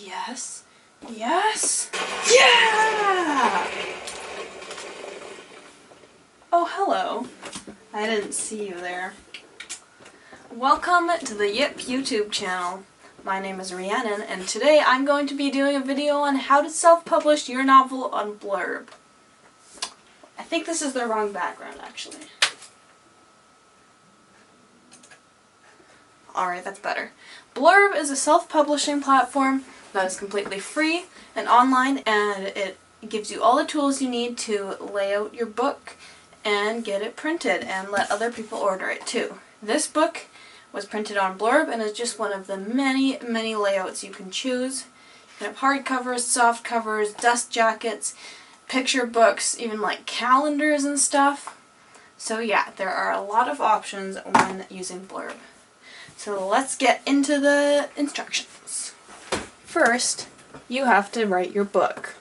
Yes. Yes. Yeah! Oh, hello. I didn't see you there. Welcome to the Yip YouTube channel. My name is Rhiannon, and today I'm going to be doing a video on how to self-publish your novel on Blurb. I think this is the wrong background, actually. Alright, that's better. Blurb is a self-publishing platform that is completely free and online, and it gives you all the tools you need to lay out your book and get it printed and let other people order it too. This book was printed on Blurb and is just one of the many layouts you can choose. You can have hardcovers, soft covers, dust jackets, picture books, even like calendars and stuff. So yeah, there are a lot of options when using Blurb. So let's get into the instructions. First, you have to write your book.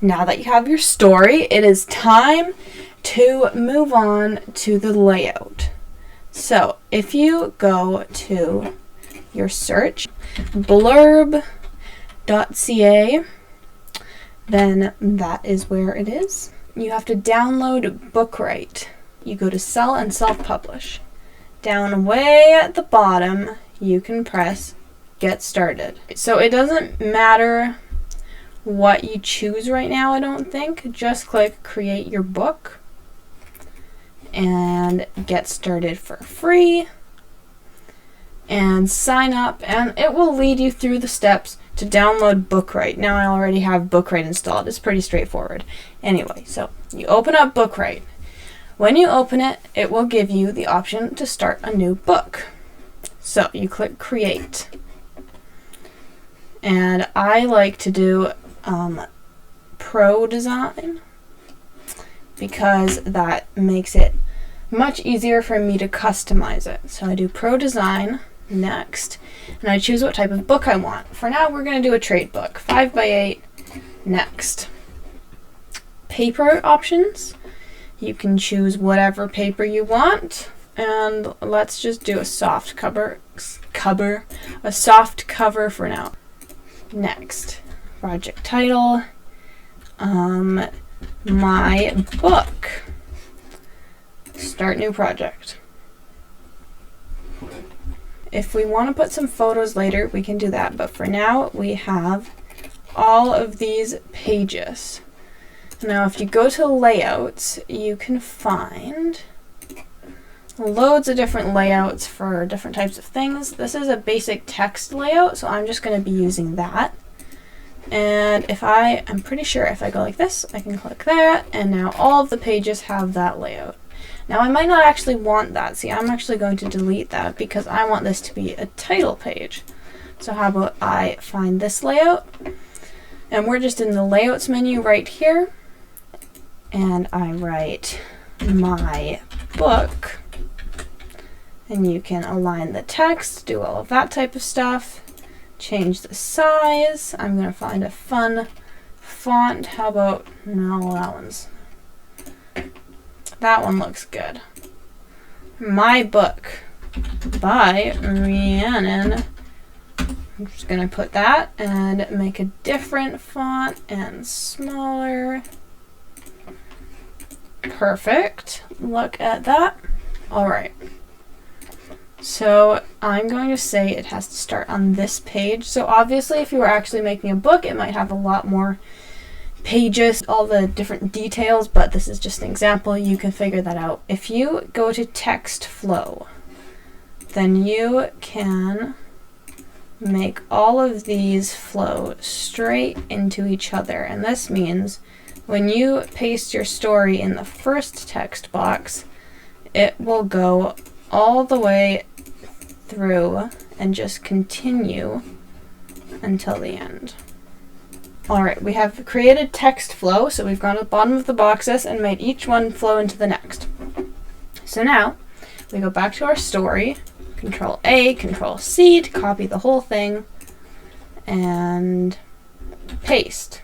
Now that you have your story, it is time to move on to the layout. So if you go to your search, blurb.ca, then that is where it is. You have to download Bookright. You go to Sell and Self-Publish. Down way at the bottom, you can press Get Started. So it doesn't matter what you choose right now, I don't think. Just click Create Your Book and get started for free and sign up, and it will lead you through the steps to download Bookright. Now I already have Bookright installed. It's pretty straightforward. Anyway, so you open up Bookright. When you open it, it will give you the option to start a new book. So you click Create. And I like to do Pro Design because that makes it much easier for me to customize it. So I do Pro Design next, and I choose what type of book I want. For now, we're going to do a trade book, 5x8, next. Paper options. You can choose whatever paper you want, and let's just do a soft cover for now. Next, project title, my book, start new project. If we want to put some photos later, we can do that, but for now we have all of these pages. Now if you go to layouts, you can find loads of different layouts for different types of things. This is a basic text layout, so I'm just going to be using that. And I'm pretty sure if I go like this, I can click that, and now all of the pages have that layout. Now I might not actually want that. See, I'm actually going to delete that because I want this to be a title page. So how about I find this layout, and we're just in the layouts menu right here, and I write my book, and you can align the text, do all of that type of stuff, change the size. I'm going to find a fun font. How about, no, that one looks good. My book by Rhiannon. I'm just going to put that and make a different font and smaller. Perfect. Look at that. Alright. So I'm going to say it has to start on this page. So obviously if you were actually making a book, it might have a lot more pages, all the different details, but this is just an example. You can figure that out. If you go to text flow, then you can make all of these flow straight into each other, and this means when you paste your story in the first text box, it will go all the way through and just continue until the end. Alright, we have created text flow, so we've gone to the bottom of the boxes and made each one flow into the next. So now, we go back to our story, Control A, Control C to copy the whole thing, and paste.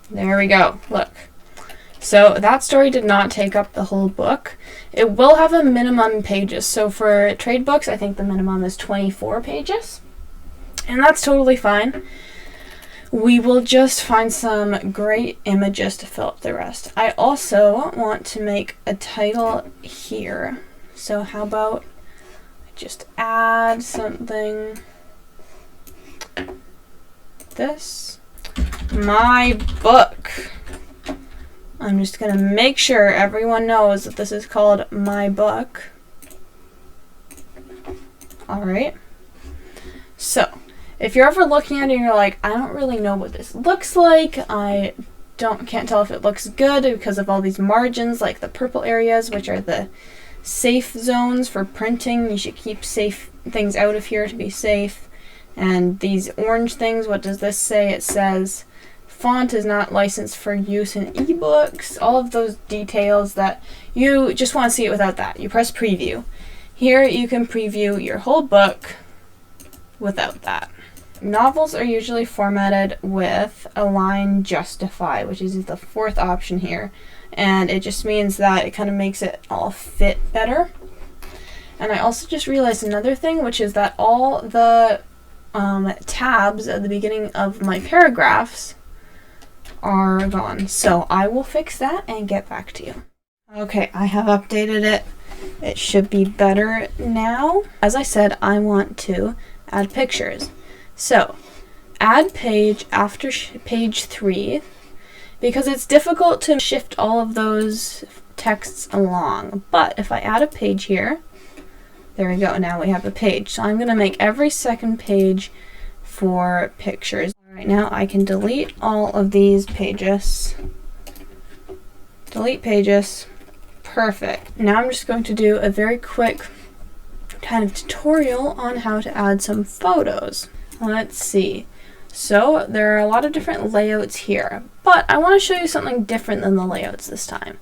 There we go, look. So that story did not take up the whole book. It will have a minimum pages. So for trade books, I think the minimum is 24 pages. And that's totally fine. We will just find some great images to fill up the rest. I also want to make a title here. So how about I just add something. This. My book. I'm just going to make sure everyone knows that this is called my book. Alright. So, if you're ever looking at it and you're like, I don't really know what this looks like, I can't tell if it looks good because of all these margins, like the purple areas, which are the safe zones for printing. You should keep safe things out of here to be safe. And these orange things, what does this say? It says, font is not licensed for use in ebooks. All of those details that you just want to see it without that. You press preview. Here you can preview your whole book without that. Novels are usually formatted with align justify, which is the fourth option here. And it just means that it kind of makes it all fit better. And I also just realized another thing, which is that all the tabs at the beginning of my paragraphs are gone. So I will fix that and get back to you. Okay, I have updated it. It should be better now. As I said, I want to add pictures. So, add page after page 3, because it's difficult to shift all of those texts along. But if I add a page here, there we go, now we have a page. So I'm going to make every second page for pictures. All right, now I can delete all of these pages. Delete pages. Perfect. Now I'm just going to do a very quick kind of tutorial on how to add some photos. Let's see. So there are a lot of different layouts here, but I want to show you something different than the layouts this time.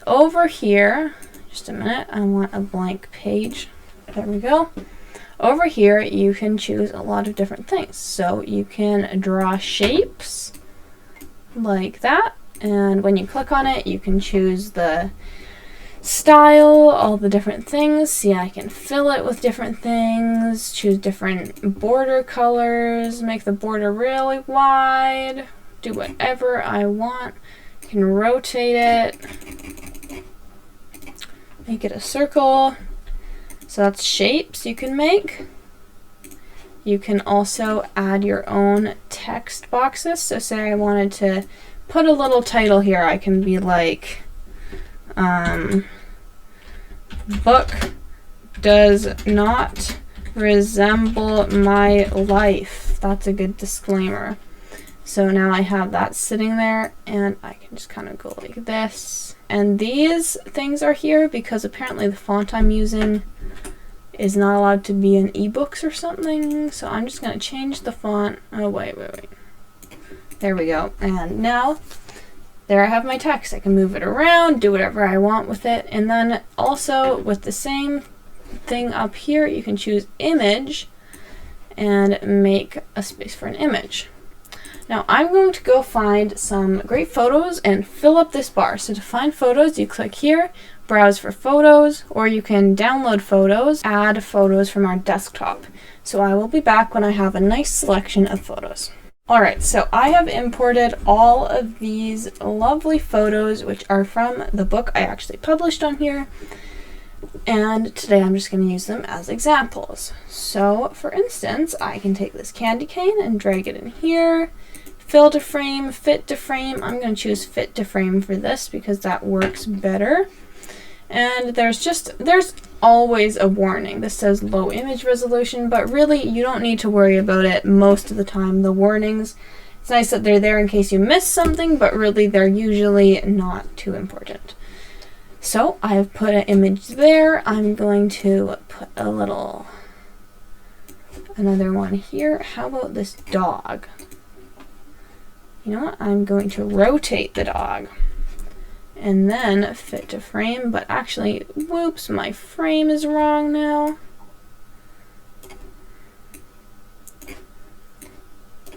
Over here, just a minute, I want a blank page. There we go. Over here, you can choose a lot of different things. So you can draw shapes like that, and when you click on it, you can choose the style, all the different things. See, I can fill it with different things, choose different border colors, make the border really wide, do whatever I want. I can rotate it, make it a circle. So that's shapes you can make. You can also add your own text boxes. So say I wanted to put a little title here, I can be like, book does not resemble my life. That's a good disclaimer. So now I have that sitting there, and I can just kind of go like this. And these things are here because apparently the font I'm using is not allowed to be in ebooks or something. So I'm just going to change the font. Oh, wait. There we go. And now there I have my text. I can move it around, do whatever I want with it. And then also with the same thing up here, you can choose image and make a space for an image. Now I'm going to go find some great photos and fill up this bar. So to find photos, you click here, browse for photos, or you can download photos, add photos from our desktop. So I will be back when I have a nice selection of photos. Alright, so I have imported all of these lovely photos, which are from the book I actually published on here. And today I'm just going to use them as examples. So, for instance, I can take this candy cane and drag it in here. Fill to frame, fit to frame. I'm going to choose fit to frame for this because that works better. And there's always a warning. This says low image resolution, but really you don't need to worry about it most of the time. The warnings, it's nice that they're there in case you miss something, but really they're usually not too important. So I've put an image there. I'm going to put another one here. How about this dog? You know what? I'm going to rotate the dog. And then fit to frame, but actually, whoops, my frame is wrong now.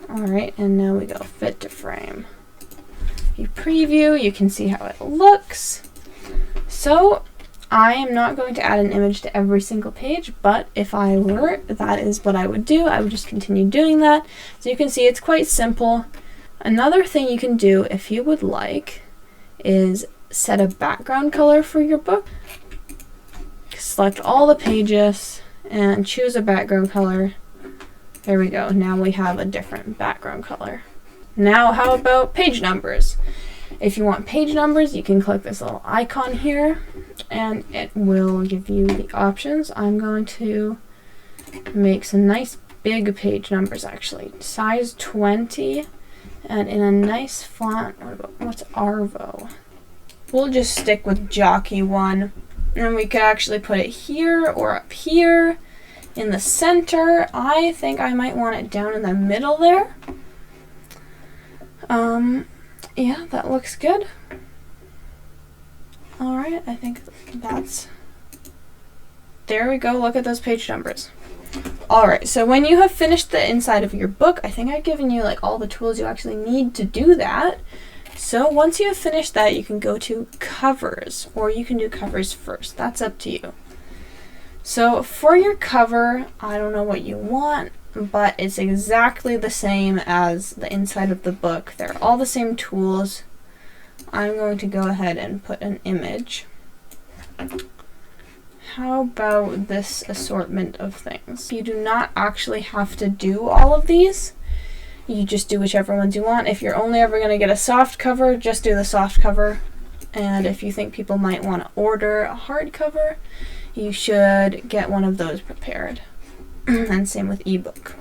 Alright, and now we go fit to frame. you preview, you can see how it looks. So I am not going to add an image to every single page, but if I were, that is what I would do. I would just continue doing that. So you can see it's quite simple. Another thing you can do, if you would like, is set a background color for your book. Select all the pages and choose a background color. There we go. Now we have a different background color. Now how about page numbers? If you want page numbers, you can click this little icon here and it will give you the options. I'm going to make some nice big page numbers actually. Size 20 and in a nice font. What's Arvo? We'll just stick with Jockey 1. And we could actually put it here or up here in the center. I think I might want it down in the middle there. Yeah, that looks good. All right, I think that's, there we go. Look at those page numbers. All right, so when you have finished the inside of your book, I think I've given you like all the tools you actually need to do that. So once you have finished that, you can go to covers, or you can do covers first. That's up to you. So for your cover, I don't know what you want, but it's exactly the same as the inside of the book. They're all the same tools. I'm going to go ahead and put an image. How about this assortment of things? You do not actually have to do all of these. You just do whichever ones you want. If you're only ever going to get a soft cover, just do the soft cover. And if you think people might want to order a hardcover, you should get one of those prepared. And same with ebook.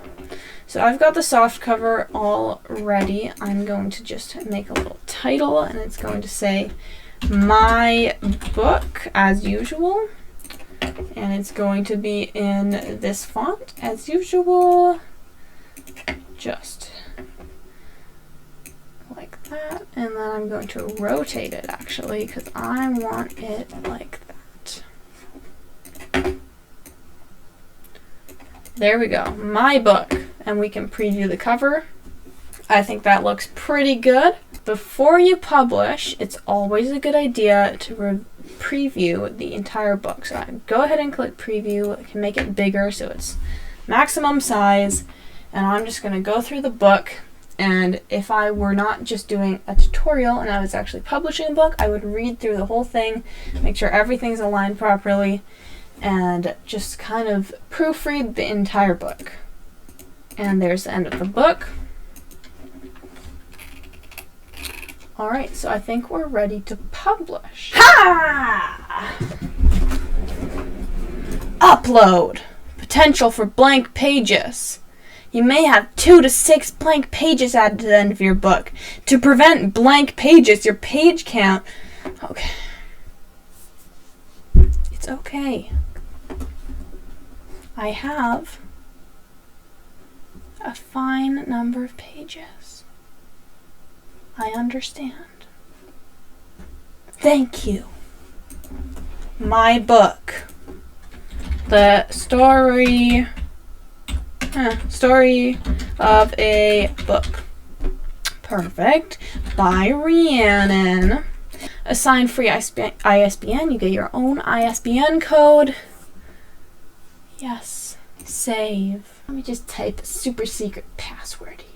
So I've got the soft cover all ready. I'm going to just make a little title and it's going to say my book as usual. And it's going to be in this font as usual. Just like that. And then I'm going to rotate it actually because I want it like that. There we go, my book. And we can preview the cover. I think that looks pretty good. Before you publish, it's always a good idea to preview the entire book. So I go ahead and click preview. I can make it bigger so it's maximum size. And I'm just going to go through the book. And if I were not just doing a tutorial and I was actually publishing a book, I would read through the whole thing, make sure everything's aligned properly, and just kind of proofread the entire book. And there's the end of the book. All right, so I think we're ready to publish. Ha! Upload. Potential for blank pages. You may have 2 to 6 blank pages added to the end of your book. To prevent blank pages, your page count... Okay. It's okay. I have a fine number of pages. I understand. Thank you. My book. The story of a book. Perfect. By Rhiannon. Assign free ISBN. You get your own ISBN code. Yes. Save. Let me just type a super secret password here.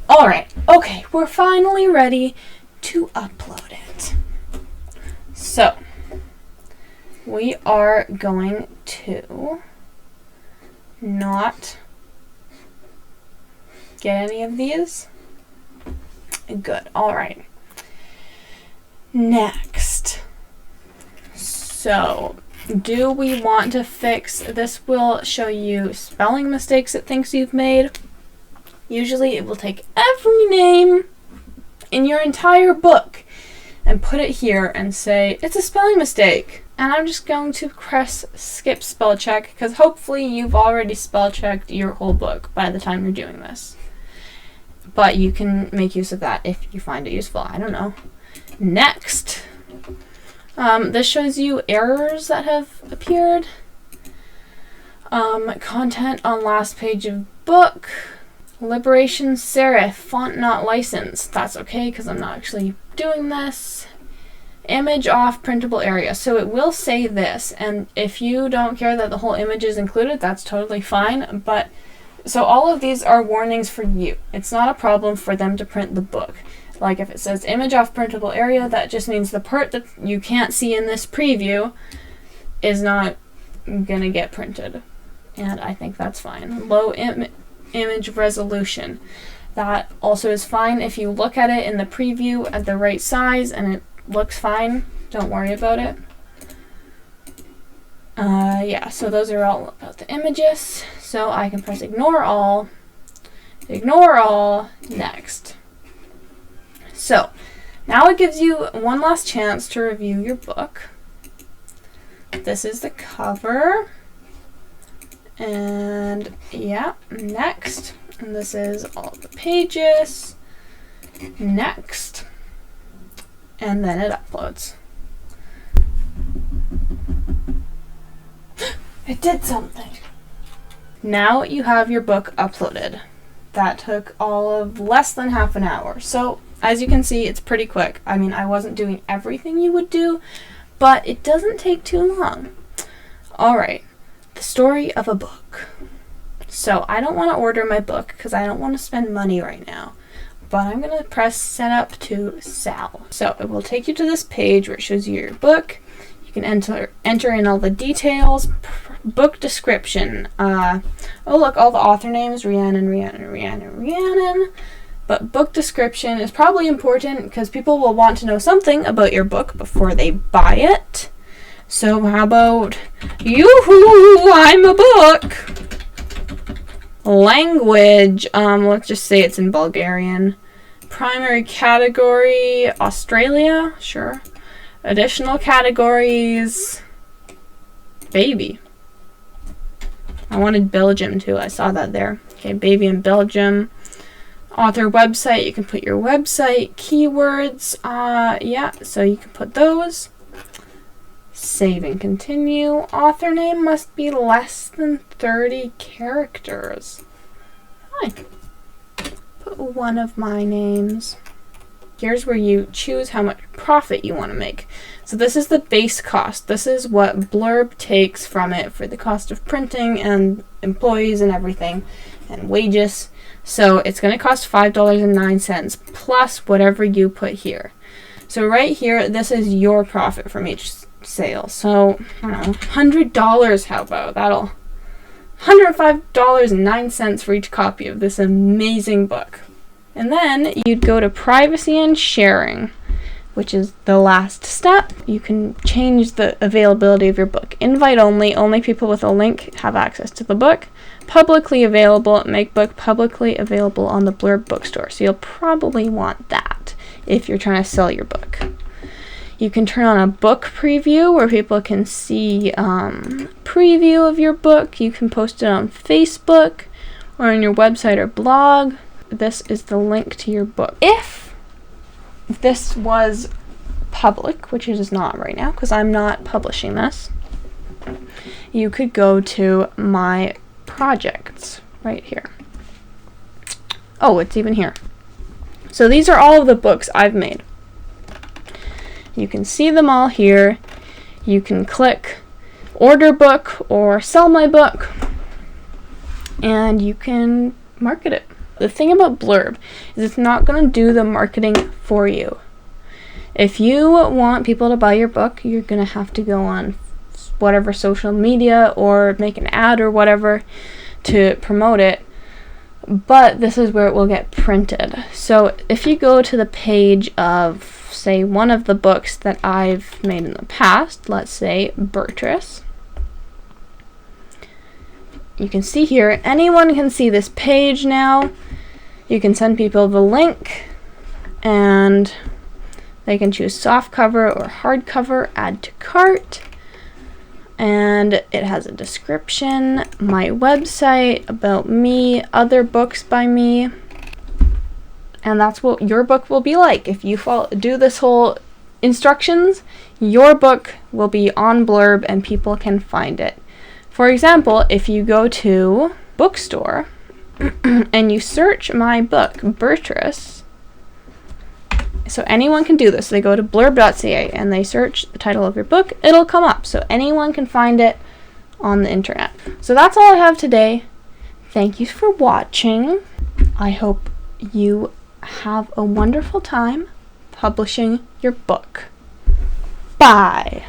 Alright, okay, we're finally ready to upload it. So, we are going to not get any of these. Good, alright. Next. So, do we want to fix, this will show you spelling mistakes it thinks you've made. Usually it will take every name in your entire book and put it here and say, it's a spelling mistake. And I'm just going to press skip spell check because hopefully you've already spell checked your whole book by the time you're doing this. But you can make use of that if you find it useful. I don't know. Next. This shows you errors that have appeared. Content on last page of book. Liberation serif, font not licensed. That's okay because I'm not actually doing this. Image off printable area. So it will say this, and if you don't care that the whole image is included, that's totally fine. But so all of these are warnings for you. It's not a problem for them to print the book. Like if it says image off printable area, that just means the part that you can't see in this preview is not gonna get printed. And I think that's fine. Low image resolution. That also is fine. If you look at it in the preview at the right size and it looks fine, don't worry about it. Yeah, so those are all about the images. So I can press ignore all, next. So now it gives you one last chance to review your book. This is the cover. And yeah, next. And this is all the pages. Next. And then it uploads. It did something. Now you have your book uploaded. That took all of less than half an hour. So as you can see, it's pretty quick. I mean, I wasn't doing everything you would do, but it doesn't take too long. All right, the story of a book. So I don't want to order my book because I don't want to spend money right now. But I'm going to press set up to sell. So it will take you to this page where it shows you your book. You can enter in all the details. Book description. Oh look, all the author names, Rhiannon. But book description is probably important because people will want to know something about your book before they buy it. So how about, yoo-hoo, I'm a book. Language, let's just say it's in Bulgarian. Primary category, Australia, sure. Additional categories, baby. I wanted Belgium too, I saw that there. Okay, baby in Belgium. Author website, you can put your website. Keywords, yeah, so you can put those. Save and continue. Author name must be less than 30 characters. Fine. Put one of my names. Here's where you choose how much profit you want to make. So this is the base cost. This is what Blurb takes from it for the cost of printing and employees and everything and wages. So it's going to cost $5.09 plus whatever you put here. So right here, this is your profit from each sale. So, I don't know, $100, how about? That'll $105.09 for each copy of this amazing book. And then you'd go to privacy and sharing, which is the last step. You can change the availability of your book. Invite only. Only people with a link have access to the book. Publicly available. Make book publicly available on the Blurb bookstore. So you'll probably want that if you're trying to sell your book. You can turn on a book preview where people can see preview of your book. You can post it on Facebook or on your website or blog. This is the link to your book. If this was public, which it is not right now because I'm not publishing this, you could go to my projects right here. Oh, it's even here. So these are all of the books I've made. You can see them all here. You can click order book or sell my book, and you can market it. The thing about Blurb is it's not going to do the marketing for you. If you want people to buy your book, you're going to have to go on whatever social media or make an ad or whatever to promote it. But this is where it will get printed. So if you go to the page of, say, one of the books that I've made in the past, let's say Bertress, you can see here, anyone can see this page now. You can send people the link and they can choose soft cover or hard cover, add to cart. And it has a description, my website, about me, other books by me. And that's what your book will be like. If you do this whole instructions, your book will be on Blurb and people can find it. For example, if you go to Bookstore and you search my book, Bertress, so anyone can do this. They go to blurb.ca and they search the title of your book. It'll come up, so anyone can find it on the internet. So that's all I have today. Thank you for watching. I hope you have a wonderful time publishing your book. Bye.